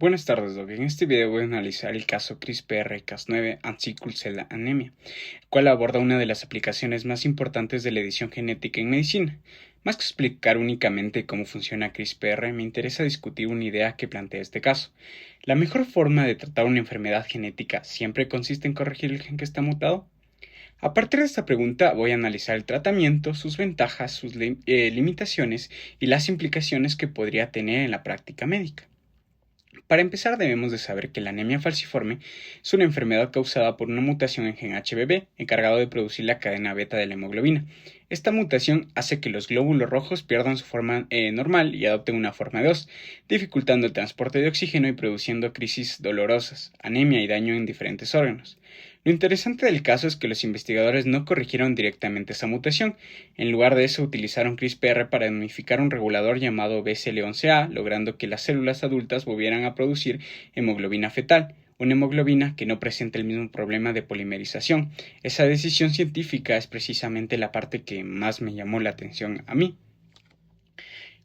Buenas tardes, Doc. En este video voy a analizar el caso CRISPR-Cas9 and Sickle Cell Anemia, el cual aborda una de las aplicaciones más importantes de la edición genética en medicina. Más que explicar únicamente cómo funciona CRISPR, me interesa discutir una idea que plantea este caso. ¿La mejor forma de tratar una enfermedad genética siempre consiste en corregir el gen que está mutado? A partir de esta pregunta voy a analizar el tratamiento, sus ventajas, sus limitaciones y las implicaciones que podría tener en la práctica médica. Para empezar, debemos de saber que la anemia falciforme es una enfermedad causada por una mutación en gen HBB, encargado de producir la cadena beta de la hemoglobina. Esta mutación hace que los glóbulos rojos pierdan su forma normal y adopten una forma de Os, dificultando el transporte de oxígeno y produciendo crisis dolorosas, anemia y daño en diferentes órganos. Lo interesante del caso es que los investigadores no corrigieron directamente esa mutación. En lugar de eso, utilizaron CRISPR para modificar un regulador llamado BCL11A, logrando que las células adultas volvieran a producir hemoglobina fetal, una hemoglobina que no presenta el mismo problema de polimerización. Esa decisión científica es precisamente la parte que más me llamó la atención a mí.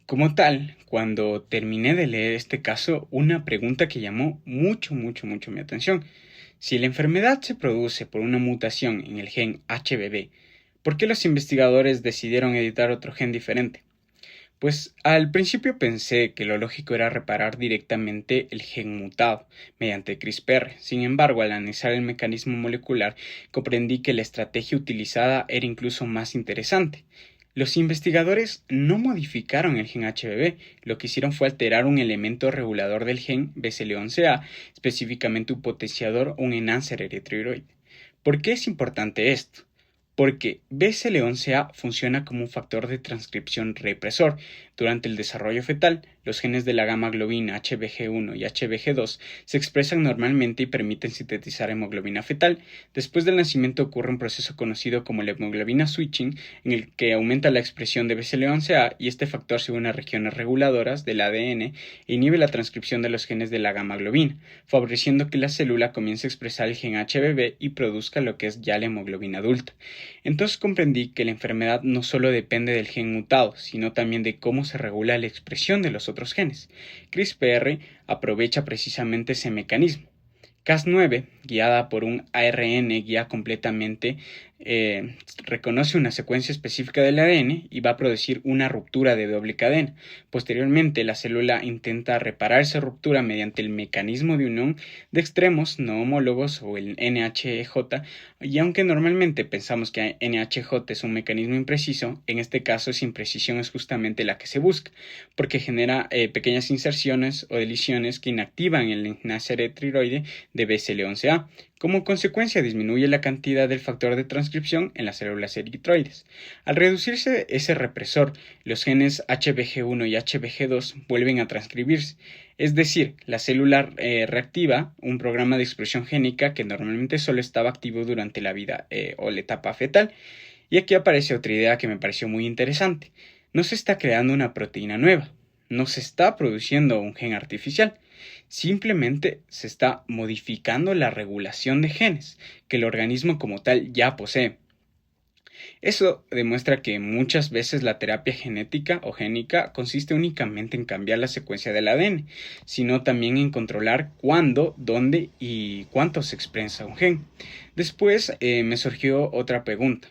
Como tal, cuando terminé de leer este caso, una pregunta que llamó mucho mi atención. Si la enfermedad se produce por una mutación en el gen HBB, ¿por qué los investigadores decidieron editar otro gen diferente? Pues al principio pensé que lo lógico era reparar directamente el gen mutado mediante CRISPR. Sin embargo, al analizar el mecanismo molecular, comprendí que la estrategia utilizada era incluso más interesante. Los investigadores no modificaron el gen HBB, lo que hicieron fue alterar un elemento regulador del gen BCL11A, específicamente un potenciador o un enhancer eritroide. ¿Por qué es importante esto? Porque BCL11A funciona como un factor de transcripción represor. Durante el desarrollo fetal, los genes de la gamma globina HBG1 y HBG2 se expresan normalmente y permiten sintetizar hemoglobina fetal. Después del nacimiento ocurre un proceso conocido como la hemoglobina switching, en el que aumenta la expresión de BCL11A y este factor se une a regiones reguladoras del ADN e inhibe la transcripción de los genes de la gamma globina, favoreciendo que la célula comience a expresar el gen HBB y produzca lo que es ya la hemoglobina adulta. Entonces comprendí que la enfermedad no solo depende del gen mutado, sino también de cómo se regula la expresión de los otros genes. CRISPR aprovecha precisamente ese mecanismo. Cas9, guiada por un ARN guía completamente, reconoce una secuencia específica del ADN y va a producir una ruptura de doble cadena. Posteriormente, la célula intenta reparar esa ruptura mediante el mecanismo de unión de extremos no homólogos o el NHJ, y aunque normalmente pensamos que NHJ es un mecanismo impreciso, en este caso esa imprecisión es justamente la que se busca, porque genera pequeñas inserciones o deleciones que inactivan el enlace tiroide de BCL11A. Como consecuencia, disminuye la cantidad del factor de transcripción en las células eritroides. Al reducirse ese represor, los genes HBG1 y HBG2 vuelven a transcribirse. Es decir, la célula reactiva un programa de expresión génica que normalmente solo estaba activo durante la vida o la etapa fetal. Y aquí aparece otra idea que me pareció muy interesante. No se está creando una proteína nueva, no se está produciendo un gen artificial. Simplemente se está modificando la regulación de genes que el organismo como tal ya posee. Eso demuestra que muchas veces la terapia genética o génica consiste únicamente en cambiar la secuencia del ADN, sino también en controlar cuándo, dónde y cuánto se expresa un gen. Después me surgió otra pregunta.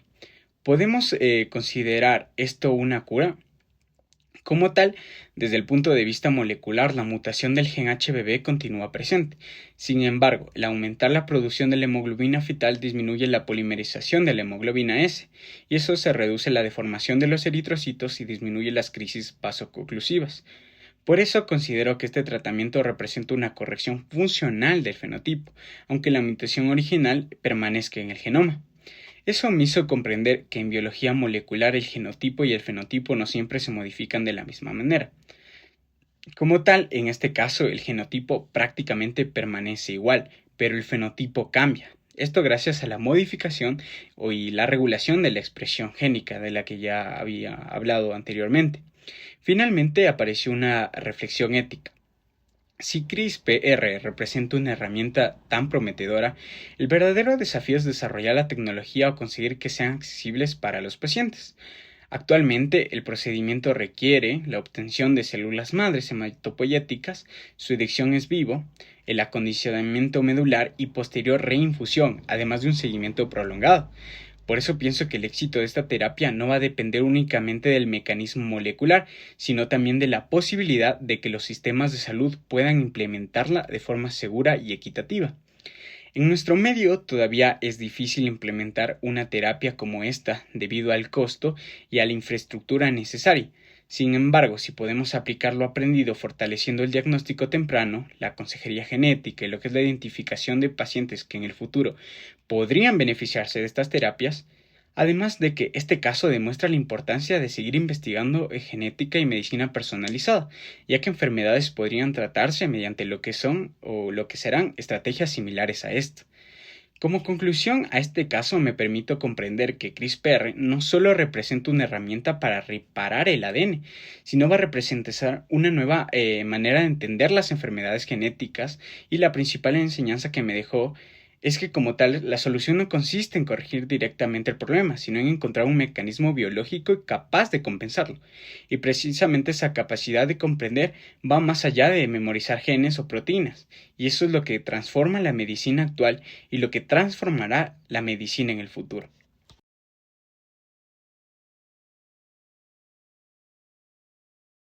¿Podemos considerar esto una cura? Como tal, desde el punto de vista molecular, la mutación del gen HBB continúa presente. Sin embargo, el aumentar la producción de la hemoglobina fetal disminuye la polimerización de la hemoglobina S, y eso se reduce la deformación de los eritrocitos y disminuye las crisis vasoconclusivas. Por eso considero que este tratamiento representa una corrección funcional del fenotipo, aunque la mutación original permanezca en el genoma. Eso me hizo comprender que en biología molecular el genotipo y el fenotipo no siempre se modifican de la misma manera. Como tal, en este caso el genotipo prácticamente permanece igual, pero el fenotipo cambia. Esto gracias a la modificación y la regulación de la expresión génica de la que ya había hablado anteriormente. Finalmente apareció una reflexión ética. Si CRISPR representa una herramienta tan prometedora, el verdadero desafío es desarrollar la tecnología o conseguir que sean accesibles para los pacientes. Actualmente, el procedimiento requiere la obtención de células madres hematopoyéticas, su eyección ex vivo, el acondicionamiento medular y posterior reinfusión, además de un seguimiento prolongado. Por eso pienso que el éxito de esta terapia no va a depender únicamente del mecanismo molecular, sino también de la posibilidad de que los sistemas de salud puedan implementarla de forma segura y equitativa. En nuestro medio todavía es difícil implementar una terapia como esta debido al costo y a la infraestructura necesaria. Sin embargo, si podemos aplicar lo aprendido fortaleciendo el diagnóstico temprano, la consejería genética y lo que es la identificación de pacientes que en el futuro podrían beneficiarse de estas terapias, además de que este caso demuestra la importancia de seguir investigando genética y medicina personalizada, ya que enfermedades podrían tratarse mediante lo que son o lo que serán estrategias similares a esto. Como conclusión a este caso me permito comprender que CRISPR no solo representa una herramienta para reparar el ADN, sino va a representar una nueva manera de entender las enfermedades genéticas, y la principal enseñanza que me dejó es que como tal la solución no consiste en corregir directamente el problema, sino en encontrar un mecanismo biológico capaz de compensarlo. Y precisamente esa capacidad de comprender va más allá de memorizar genes o proteínas, y eso es lo que transforma la medicina actual y lo que transformará la medicina en el futuro.